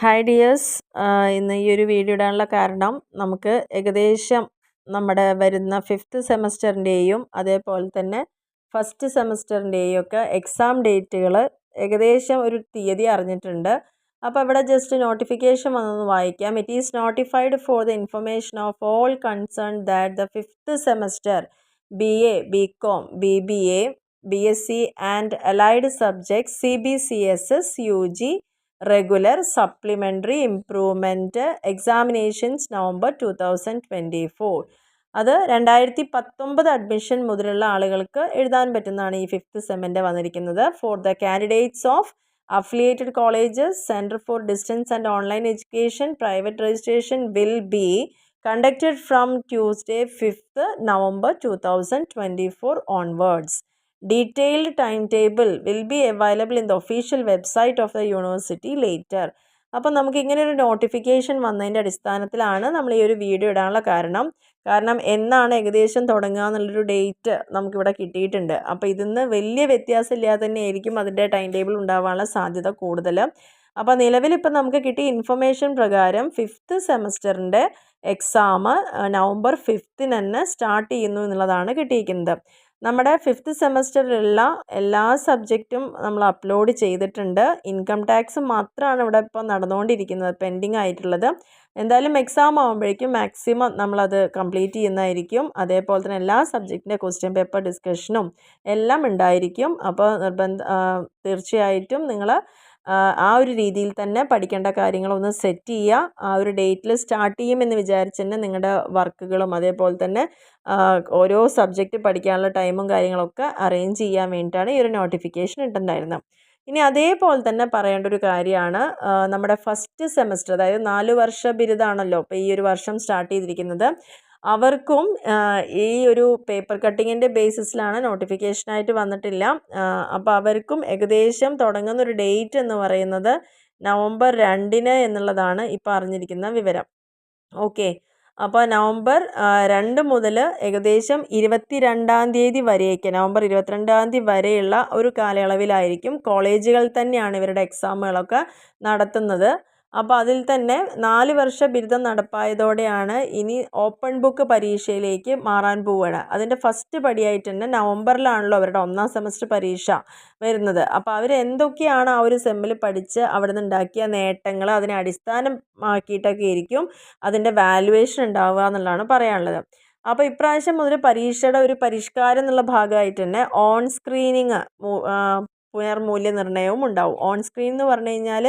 Hi dears. ഇന്ന് ഈ ഒരു വീഡിയോ ഇടാനുള്ള കാരണം നമുക്ക് ഏകദേശം നമ്മുടെ വരുന്ന 5th സെമസ്റ്ററിൻ്റെയും അതേപോലെ തന്നെ ഫസ്റ്റ് സെമസ്റ്ററിൻ്റെയും ഒക്കെ എക്സാം ഡേറ്റുകൾ ഏകദേശം ഒരു തീയതി അറിഞ്ഞിട്ടുണ്ട്. അപ്പോൾ ഇവിടെ ജസ്റ്റ് നോട്ടിഫിക്കേഷൻ വന്നൊന്ന് വായിക്കാം. It is notified for the information of all concern that the 5th semester BA, BCom, BBA, BSc and allied subjects CBCSS UG regular supplementary improvement examinations November 2024. അത് 2019 അഡ്മിഷൻ മുതലുള്ള ആളുകൾക്ക് എഴുതാൻ പറ്റുന്നതാണ് ഈ 5th സെമ്മിൻ്റെ വന്നിരിക്കുന്നത്. For the candidates of affiliated colleges centre for distance and online education private registration will be conducted from Tuesday 5th November 2024 onwards. Detailed timetable will be available in the official website of the university later. അപ്പോൾ നമുക്ക് ഇങ്ങനെ ഒരു notification വന്നതിൻ്റെ അടിസ്ഥാനത്തിലാണ് നമ്മൾ ഈ ഒരു video ഇടാനുള്ള കാരണം എന്നാണ് ഏകദേശം തുടങ്ങുക എന്നുള്ളൊരു ഡേറ്റ് നമുക്കിവിടെ കിട്ടിയിട്ടുണ്ട്. അപ്പോൾ ഇതിന്ന് വലിയ വ്യത്യാസമില്ലാതെ തന്നെ ആയിരിക്കും അതിൻ്റെ ടൈം ടേബിൾ ഉണ്ടാവാനുള്ള സാധ്യത കൂടുതൽ. അപ്പോൾ നിലവിലിപ്പോൾ നമുക്ക് കിട്ടിയ ഇൻഫർമേഷൻ പ്രകാരം 5th സെമസ്റ്ററിൻ്റെ എക്സാം നവംബർ 5th തന്നെ സ്റ്റാർട്ട് ചെയ്യുന്നു എന്നുള്ളതാണ് കിട്ടിയിരിക്കുന്നത്. നമ്മുടെ 5th സെമസ്റ്ററിലുള്ള എല്ലാ സബ്ജക്റ്റും നമ്മൾ അപ്ലോഡ് ചെയ്തിട്ടുണ്ട്. ഇൻകം ടാക്സ് മാത്രമാണ് ഇവിടെ ഇപ്പോൾ നടന്നുകൊണ്ടിരിക്കുന്നത്, പെൻഡിങ് ആയിട്ടുള്ളത്. എന്തായാലും എക്സാം ആകുമ്പോഴേക്കും മാക്സിമം നമ്മളത് കംപ്ലീറ്റ് ചെയ്യുന്നതായിരിക്കും. അതേപോലെ തന്നെ എല്ലാ സബ്ജക്റ്റിൻ്റെ ക്വസ്റ്റ്യൻ പേപ്പർ ഡിസ്കഷനും എല്ലാം ഉണ്ടായിരിക്കും. അപ്പോൾ തീർച്ചയായിട്ടും നിങ്ങൾ ആ ഒരു രീതിയിൽ തന്നെ പഠിക്കേണ്ട കാര്യങ്ങളൊന്ന് സെറ്റ് ചെയ്യുക. ആ ഒരു ഡേറ്റിൽ സ്റ്റാർട്ട് ചെയ്യുമെന്ന് വിചാരിച്ച് തന്നെ നിങ്ങളുടെ വർക്കുകളും അതേപോലെ തന്നെ ഓരോ സബ്ജക്റ്റ് പഠിക്കാനുള്ള ടൈമും കാര്യങ്ങളൊക്കെ അറേഞ്ച് ചെയ്യാൻ വേണ്ടിയിട്ടാണ് ഈ ഒരു നോട്ടിഫിക്കേഷൻ ഇട്ടിട്ടുണ്ടായിരുന്നത്. ഇനി അതേപോലെ തന്നെ പറയേണ്ട ഒരു കാര്യമാണ് നമ്മുടെ ഫസ്റ്റ് സെമസ്റ്റർ, അതായത് 4 വർഷ ബിരുദാണല്ലോ ഇപ്പോൾ ഈ ഒരു വർഷം സ്റ്റാർട്ട് ചെയ്തിരിക്കുന്നത്. അവർക്കും ഈ ഒരു പേപ്പർ കട്ടിങ്ങിൻ്റെ ബേസിസിലാണ്, നോട്ടിഫിക്കേഷനായിട്ട് വന്നിട്ടില്ല. അപ്പോൾ അവർക്കും ഏകദേശം തുടങ്ങുന്ന ഒരു ഡേറ്റ് എന്ന് പറയുന്നത് നവംബർ 2 എന്നുള്ളതാണ് ഇപ്പോൾ അറിഞ്ഞിരിക്കുന്ന വിവരം. ഓക്കെ, അപ്പോൾ നവംബർ 2 മുതൽ ഏകദേശം 22-ാം തീയതി വരെയൊക്കെ, നവംബർ 22-ാം തീയതി വരെയുള്ള ഒരു കാലയളവിലായിരിക്കും കോളേജുകൾ തന്നെയാണ് ഇവരുടെ എക്സാമുകളൊക്കെ നടത്തുന്നത്. അപ്പോൾ അതിൽ തന്നെ 4 വർഷ ബിരുദം നടപ്പായതോടെയാണ് ഇനി ഓപ്പൺ ബുക്ക് പരീക്ഷയിലേക്ക് മാറാൻ പോവുകയാണ്. അതിൻ്റെ ഫസ്റ്റ് പടിയായിട്ട് തന്നെ നവംബറിലാണല്ലോ അവരുടെ 1ാം സെമസ്റ്റർ പരീക്ഷ വരുന്നത്. അപ്പോൾ അവർ എന്തൊക്കെയാണ് ആ ഒരു സെമ്മിൽ പഠിച്ച് അവിടെ നിന്ന് ഉണ്ടാക്കിയ നേട്ടങ്ങൾ, അതിനെ അടിസ്ഥാനമാക്കിയിട്ടൊക്കെ ആയിരിക്കും അതിൻ്റെ വാല്യുവേഷൻ ഉണ്ടാവുക എന്നുള്ളതാണ് പറയാനുള്ളത്. അപ്പോൾ ഇപ്രാവശ്യം മുതൽ പരീക്ഷയുടെ ഒരു പരിഷ്കാരം എന്നുള്ള ഭാഗമായിട്ട് തന്നെ ഓൺ സ്ക്രീനിങ് പുനർമൂല്യനിർണ്ണയവും ഉണ്ടാവും. ഓൺ സ്ക്രീൻ എന്ന് പറഞ്ഞു കഴിഞ്ഞാൽ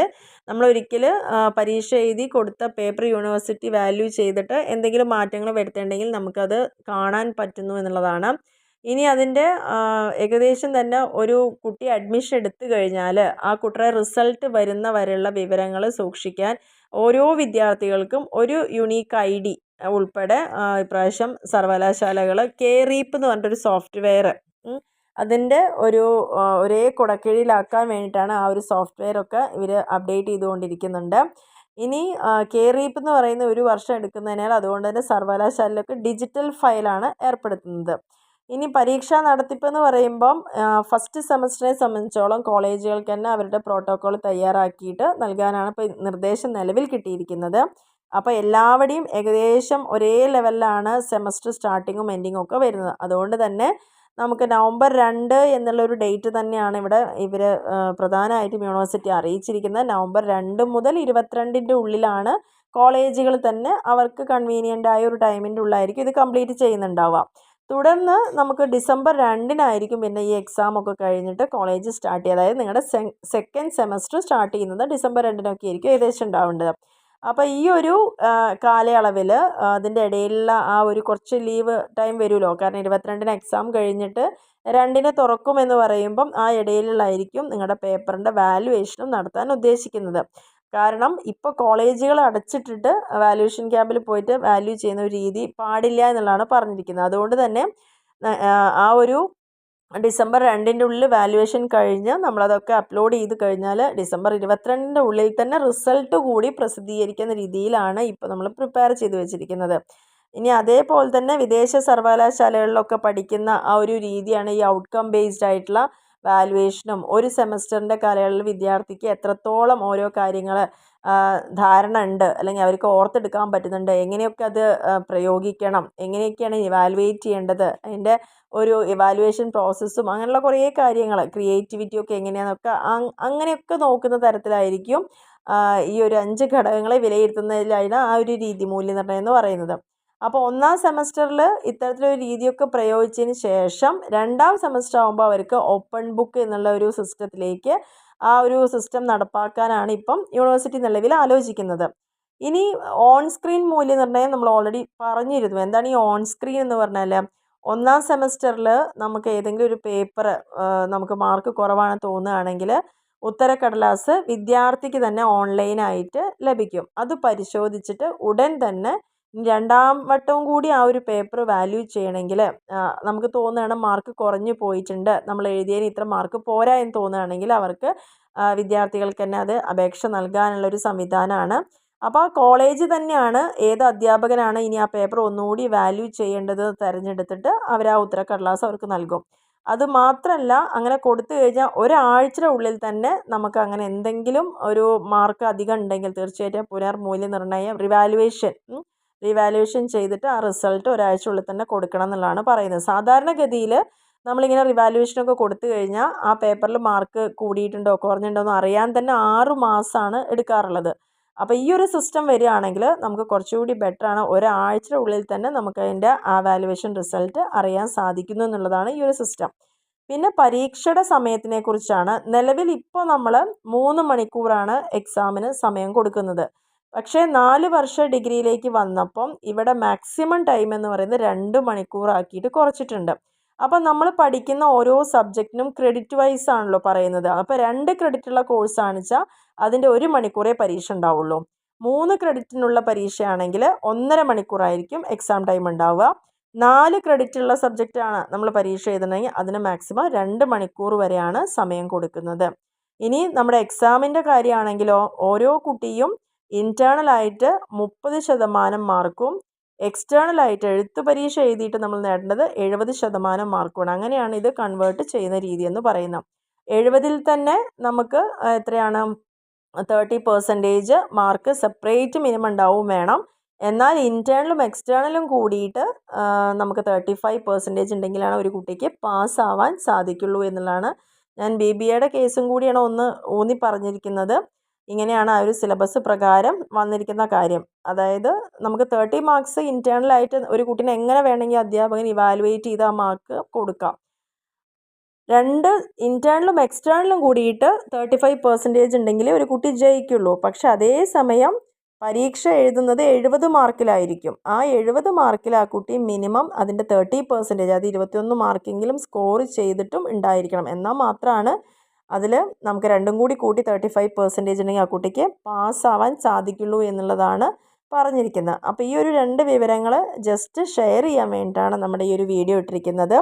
നമ്മളൊരിക്കൽ പരീക്ഷ എഴുതി കൊടുത്ത പേപ്പർ യൂണിവേഴ്സിറ്റി വാല്യൂ ചെയ്തിട്ട് എന്തെങ്കിലും മാറ്റങ്ങൾ വരുത്തേണ്ടെങ്കിൽ നമുക്കത് കാണാൻ പറ്റുന്നു എന്നുള്ളതാണ്. ഇനി അതിൻ്റെ ഏകദേശം തന്നെ ഒരു കുട്ടി അഡ്മിഷൻ എടുത്തു കഴിഞ്ഞാൽ ആ കുട്ടിയുടെ റിസൾട്ട് വരുന്ന വരെയുള്ള വിവരങ്ങൾ സൂക്ഷിക്കാൻ ഓരോ വിദ്യാർത്ഥികൾക്കും ഒരു യുണീക്ക് ID ഉൾപ്പെടെ ഇപ്രാവശ്യം സർവകലാശാലകൾ കെറീപ്പ് എന്ന് പറഞ്ഞിട്ടൊരു സോഫ്റ്റ്വെയർ അതിൻ്റെ ഒരേ കുടക്കീഴിലാക്കാൻ വേണ്ടിയിട്ടാണ് ആ ഒരു സോഫ്റ്റ്വെയർ ഒക്കെ ഇവർ അപ്ഡേറ്റ് ചെയ്തുകൊണ്ടിരിക്കുന്നുണ്ട്. ഇനി കെറീപ്പ് എന്ന് പറയുന്ന ഒരു വർഷം എടുക്കുന്നതിനാൽ അതുകൊണ്ട് തന്നെ സർവകലാശാലയിലൊക്കെ ഡിജിറ്റൽ ഫയലാണ് ഏർപ്പെടുത്തുന്നത്. ഇനി പരീക്ഷാ നടത്തിപ്പ് എന്ന് പറയുമ്പം ഫസ്റ്റ് സെമസ്റ്ററിനെ സംബന്ധിച്ചോളം കോളേജുകൾക്ക് തന്നെ അവരുടെ പ്രോട്ടോക്കോൾ തയ്യാറാക്കിയിട്ട് നൽകാനാണ് ഇപ്പോൾ നിർദ്ദേശം നിലവിൽ കിട്ടിയിരിക്കുന്നത്. അപ്പോൾ എല്ലാവരുടെയും ഏകദേശം ഒരേ ലെവലിലാണ് സെമസ്റ്റർ സ്റ്റാർട്ടിങ്ങും എൻഡിങ്ങും ഒക്കെ വരുന്നത്. അതുകൊണ്ട് തന്നെ നമുക്ക് നവംബർ 2 എന്നുള്ളൊരു ഡേറ്റ് തന്നെയാണ് ഇവിടെ ഇവർ പ്രധാനമായിട്ടും യൂണിവേഴ്സിറ്റി അറിയിച്ചിരിക്കുന്നത്. നവംബർ 2 മുതൽ 22-ൻ്റെ ഉള്ളിലാണ് കോളേജുകൾ തന്നെ അവർക്ക് കൺവീനിയൻ്റ് ആയ ഒരു ടൈമിൻ്റെ ഉള്ളിലായിരിക്കും ഇത് കംപ്ലീറ്റ് ചെയ്യുന്നുണ്ടാവുക. തുടർന്ന് നമുക്ക് ഡിസംബർ 2-നായിരിക്കും പിന്നെ ഈ എക്സാം ഒക്കെ കഴിഞ്ഞിട്ട് കോളേജ് സ്റ്റാർട്ട് ചെയ്യുക. അതായത് നിങ്ങളുടെ സെക്കൻഡ് സെമസ്റ്റർ സ്റ്റാർട്ട് ചെയ്യുന്നത് ഡിസംബർ 2-നൊക്കെ ആയിരിക്കും ഏകദേശം ഉണ്ടാവേണ്ടത്. അപ്പോൾ ഈ ഒരു കാലയളവിൽ അതിൻ്റെ ഇടയിലുള്ള ആ ഒരു കുറച്ച് ലീവ് ടൈം വരുമല്ലോ, കാരണം 22-ന് എക്സാം കഴിഞ്ഞിട്ട് 2-ന് തുറക്കുമെന്ന് പറയുമ്പം ആ ഇടയിലുള്ളായിരിക്കും നിങ്ങളുടെ പേപ്പറിൻ്റെ വാല്യുവേഷനും നടത്താൻ ഉദ്ദേശിക്കുന്നത്. കാരണം ഇപ്പോൾ കോളേജുകൾ അടച്ചിട്ടിട്ട് വാല്യുവേഷൻ ക്യാമ്പിൽ പോയിട്ട് വാല്യൂ ചെയ്യുന്ന ഒരു രീതി പാടില്ല എന്നുള്ളതാണ് പറഞ്ഞിരിക്കുന്നത്. അതുകൊണ്ട് തന്നെ ആ ഒരു ഡിസംബർ 2-ൻ്റെ ഉള്ളിൽ വാല്യുവേഷൻ കഴിഞ്ഞ് നമ്മളതൊക്കെ അപ്ലോഡ് ചെയ്ത് കഴിഞ്ഞാൽ ഡിസംബർ 22-ൻ്റെ ഉള്ളിൽ തന്നെ റിസൾട്ട് കൂടി പ്രസിദ്ധീകരിക്കുന്ന രീതിയിലാണ് ഇപ്പോൾ നമ്മൾ പ്രിപ്പയർ ചെയ്ത് വെച്ചിരിക്കുന്നത്. ഇനി അതേപോലെ തന്നെ വിദേശ സർവകലാശാലകളിലൊക്കെ പഠിക്കുന്ന ആ ഒരു രീതിയാണ് ഈ ഔട്ട്കം ബേസ്ഡ് ആയിട്ടുള്ള വാലുവേഷനും ഒരു സെമസ്റ്ററിൻ്റെ കാലയളവിൽ വിദ്യാർത്ഥിക്ക് എത്രത്തോളം ഓരോ കാര്യങ്ങൾ ധാരണ ഉണ്ട്, അല്ലെങ്കിൽ അവർക്ക് ഓർത്തെടുക്കാൻ പറ്റുന്നുണ്ട്, എങ്ങനെയൊക്കെ അത് പ്രയോഗിക്കണം, എങ്ങനെയൊക്കെയാണ് ഇവാലുവേറ്റ് ചെയ്യേണ്ടത്, അതിൻ്റെ ഒരു ഇവാലുവേഷൻ പ്രോസസ്സും അങ്ങനെയുള്ള കുറേ കാര്യങ്ങൾ, ക്രിയേറ്റിവിറ്റിയൊക്കെ എങ്ങനെയാണെന്നൊക്കെ അങ്ങനെയൊക്കെ നോക്കുന്ന തരത്തിലായിരിക്കും ഈ ഒരു 5 ഘടകങ്ങളെ വിലയിരുത്തുന്നതിലാണ് ആ ഒരു രീതി മൂല്യനിർണ്ണയം എന്ന് പറയുന്നത്. അപ്പോൾ ഒന്നാം സെമസ്റ്ററിൽ ഇത്തരത്തിലൊരു രീതിയൊക്കെ പ്രയോഗിച്ചതിന് ശേഷം രണ്ടാം സെമസ്റ്റർ ആകുമ്പോൾ അവർക്ക് ഓപ്പൺ ബുക്ക് എന്നുള്ള ഒരു സിസ്റ്റത്തിലേക്ക് ആ ഒരു സിസ്റ്റം നടപ്പാക്കാനാണ് ഇപ്പം യൂണിവേഴ്സിറ്റി നിലവിൽ ആലോചിക്കുന്നത്. ഇനി ഓൺ സ്ക്രീൻ മൂല്യനിർണ്ണയം നമ്മൾ ഓൾറെഡി പറഞ്ഞിരുന്നു. എന്താണ് ഈ ഓൺ സ്ക്രീൻ എന്ന് പറഞ്ഞാൽ, ഒന്നാം സെമസ്റ്ററിൽ നമുക്ക് ഏതെങ്കിലും ഒരു പേപ്പർ നമുക്ക് മാർക്ക് കുറവാണെന്ന് തോന്നുകയാണെങ്കിൽ ഉത്തരക്കടലാസ് വിദ്യാർത്ഥിക്ക് തന്നെ ഓൺലൈനായിട്ട് ലഭിക്കും. അത് പരിശോധിച്ചിട്ട് ഉടൻ തന്നെ രണ്ടാം വട്ടവും കൂടി ആ ഒരു പേപ്പർ വാല്യൂ ചെയ്യണമെങ്കിൽ നമുക്ക് തോന്നുകയാണ് മാർക്ക് കുറഞ്ഞു പോയിട്ടുണ്ട്, നമ്മൾ എഴുതിയതിന് ഇത്ര മാർക്ക് പോരാ എന്ന് തോന്നുകയാണെങ്കിൽ അവർക്ക് വിദ്യാർത്ഥികൾക്ക് തന്നെ അത് അപേക്ഷ നൽകാനുള്ളൊരു സംവിധാനമാണ്. അപ്പോൾ കോളേജ് തന്നെയാണ് ഏത് അധ്യാപകനാണ് ഇനി ആ പേപ്പർ ഒന്നുകൂടി വാല്യൂ ചെയ്യേണ്ടത് തിരഞ്ഞെടുത്തിട്ട് അവർ ആ ഉത്തരക്കടലാസ് അവർക്ക് നൽകും. അതുമാത്രമല്ല, അങ്ങനെ കൊടുത്തു കഴിഞ്ഞാൽ ഒരാഴ്ചയുടെ ഉള്ളിൽ തന്നെ നമുക്ക് അങ്ങനെ എന്തെങ്കിലും ഒരു മാർക്ക് അധികം ഉണ്ടെങ്കിൽ തീർച്ചയായിട്ടും പുനർമൂല്യനിർണ്ണയം റിവാലുവേഷൻ ചെയ്തിട്ട് ആ റിസൾട്ട് ഒരാഴ്ചയുള്ളിൽ തന്നെ കൊടുക്കണം എന്നുള്ളതാണ് പറയുന്നത്. സാധാരണഗതിയിൽ നമ്മളിങ്ങനെ റിവാലുവേഷനൊക്കെ കൊടുത്തു കഴിഞ്ഞാൽ ആ പേപ്പറിൽ മാർക്ക് കൂടിയിട്ടുണ്ടോ കുറഞ്ഞിട്ടുണ്ടോ എന്ന് അറിയാൻ തന്നെ 6 മാസമാണ് എടുക്കാറുള്ളത്. അപ്പോൾ ഈ ഒരു സിസ്റ്റം വരികയാണെങ്കിൽ നമുക്ക് കുറച്ചുകൂടി ബെറ്ററാണ്. ഒരാഴ്ചയുടെ ഉള്ളിൽ തന്നെ നമുക്ക് അതിൻ്റെ ആ വാലുവേഷൻ റിസൾട്ട് അറിയാൻ സാധിക്കുന്നു എന്നുള്ളതാണ് ഈ ഒരു സിസ്റ്റം. പിന്നെ പരീക്ഷയുടെ സമയത്തിനെ കുറിച്ചാണ്. നിലവിൽ ഇപ്പോൾ നമ്മൾ 3 മണിക്കൂറാണ് എക്സാമിന് സമയം കൊടുക്കുന്നത്. പക്ഷേ 4 വർഷ ഡിഗ്രിയിലേക്ക് വന്നപ്പം ഇവിടെ മാക്സിമം ടൈം എന്ന് പറയുന്നത് 2 മണിക്കൂറാക്കിയിട്ട് കുറച്ചിട്ടുണ്ട്. അപ്പം നമ്മൾ പഠിക്കുന്ന ഓരോ സബ്ജക്റ്റിനും ക്രെഡിറ്റ് വൈസ് ആണല്ലോ പറയുന്നത്. അപ്പോൾ 2 ക്രെഡിറ്റുള്ള കോഴ്സാണെന്ന് വെച്ചാൽ അതിൻ്റെ 1 മണിക്കൂറേ പരീക്ഷ ഉണ്ടാവുള്ളൂ. 3 ക്രെഡിറ്റിനുള്ള പരീക്ഷയാണെങ്കിൽ 1.5 മണിക്കൂറായിരിക്കും എക്സാം ടൈം ഉണ്ടാവുക. 4 ക്രെഡിറ്റുള്ള സബ്ജക്റ്റാണ് നമ്മൾ പരീക്ഷ എഴുതണമെങ്കിൽ അതിന് മാക്സിമം 2 മണിക്കൂർ വരെയാണ് സമയം കൊടുക്കുന്നത്. ഇനി നമ്മുടെ എക്സാമിൻ്റെ കാര്യമാണെങ്കിലോ ഓരോ കുട്ടിയും ഇൻറ്റേർണലായിട്ട് 30% മാർക്കും എക്സ്റ്റേണലായിട്ട് എഴുത്ത് പരീക്ഷ എഴുതിയിട്ട് നമ്മൾ നേടേണ്ടത് 70% മാർക്കുമാണ്. അങ്ങനെയാണ് ഇത് കൺവേർട്ട് ചെയ്യുന്ന രീതി എന്ന് പറയുന്നത്. 70-ൽ തന്നെ നമുക്ക് എത്രയാണ് 30% മാർക്ക് സെപ്പറേറ്റ് മിനിമം ഉണ്ടാവും വേണം. എന്നാൽ ഇൻറ്റേർണലും എക്സ്റ്റേണലും കൂടിയിട്ട് നമുക്ക് 35% ഉണ്ടെങ്കിലാണ് ഒരു കുട്ടിക്ക് പാസ്സാവാൻ സാധിക്കുള്ളൂ എന്നുള്ളതാണ്. ഞാൻ BBAയുടെ കേസും കൂടിയാണ് ഒന്ന് ഊന്നി പറഞ്ഞിരിക്കുന്നത്. ഇങ്ങനെയാണ് ആ ഒരു സിലബസ് പ്രകാരം വന്നിരിക്കുന്ന കാര്യം. അതായത് നമുക്ക് 30 മാർക്സ് ഇൻറ്റേർണലായിട്ട് ഒരു കുട്ടീനെ എങ്ങനെ വേണമെങ്കിൽ അധ്യാപകൻ ഇവാലുവേറ്റ് ചെയ്ത് ആ മാർക്ക് കൊടുക്കാം. 2 ഇൻറ്റേർണലും എക്സ്റ്റേണലും കൂടിയിട്ട് 35% ഉണ്ടെങ്കിലേ ഒരു കുട്ടി ജയിക്കുള്ളൂ. പക്ഷെ അതേസമയം പരീക്ഷ എഴുതുന്നത് 70 മാർക്കിലായിരിക്കും. ആ 70 മാർക്കിൽ ആ കുട്ടി മിനിമം അതിൻ്റെ 30%, അത് 21 മാർക്കെങ്കിലും സ്കോർ ചെയ്തിട്ടും ഉണ്ടായിരിക്കണം. എന്നാൽ മാത്രമാണ് അതിൽ നമുക്ക് രണ്ടും കൂടി കൂട്ടി 35% ഉണ്ടെങ്കിൽ ആ കുട്ടിക്ക് പാസ്സാവാൻ സാധിക്കുള്ളൂ എന്നുള്ളതാണ് പറഞ്ഞിരിക്കുന്നത്. അപ്പോൾ ഈ ഒരു 2 വിവരങ്ങൾ ജസ്റ്റ് ഷെയർ ചെയ്യാൻ വേണ്ടിയിട്ടാണ് നമ്മുടെ ഈ ഒരു വീഡിയോ ഇട്ടിരിക്കുന്നത്.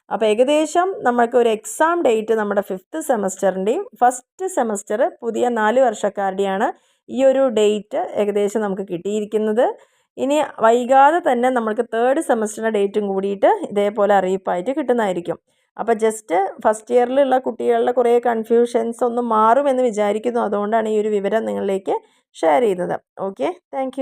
അപ്പോൾ ഏകദേശം നമുക്ക് ഒരു എക്സാം ഡേറ്റ് നമ്മുടെ 5th സെമസ്റ്ററിൻ്റെയും ഫസ്റ്റ് സെമസ്റ്റർ പുതിയ 4 വർഷക്കാരുടെയാണ് ഈ ഒരു ഡേറ്റ് ഏകദേശം നമുക്ക് കിട്ടിയിരിക്കുന്നത്. ഇനി വൈകാതെ തന്നെ നമുക്ക് 3rd സെമസ്റ്ററിൻ്റെ ഡേറ്റും കൂടിയിട്ട് ഇതേപോലെ അറിയിപ്പായിട്ട് കിട്ടുന്നതായിരിക്കും. അപ്പോൾ ജസ്റ്റ് ഫസ്റ്റ് ഇയറിലുള്ള കുട്ടികളുടെ കുറേ കൺഫ്യൂഷൻസ് ഒന്ന് മാറുമെന്ന് വിചാരിക്കുന്നു. അതുകൊണ്ടാണ് ഈ ഒരു വിവരം നിങ്ങളിലേക്ക് ഷെയർ ചെയ്യുന്നത്. Okay, thank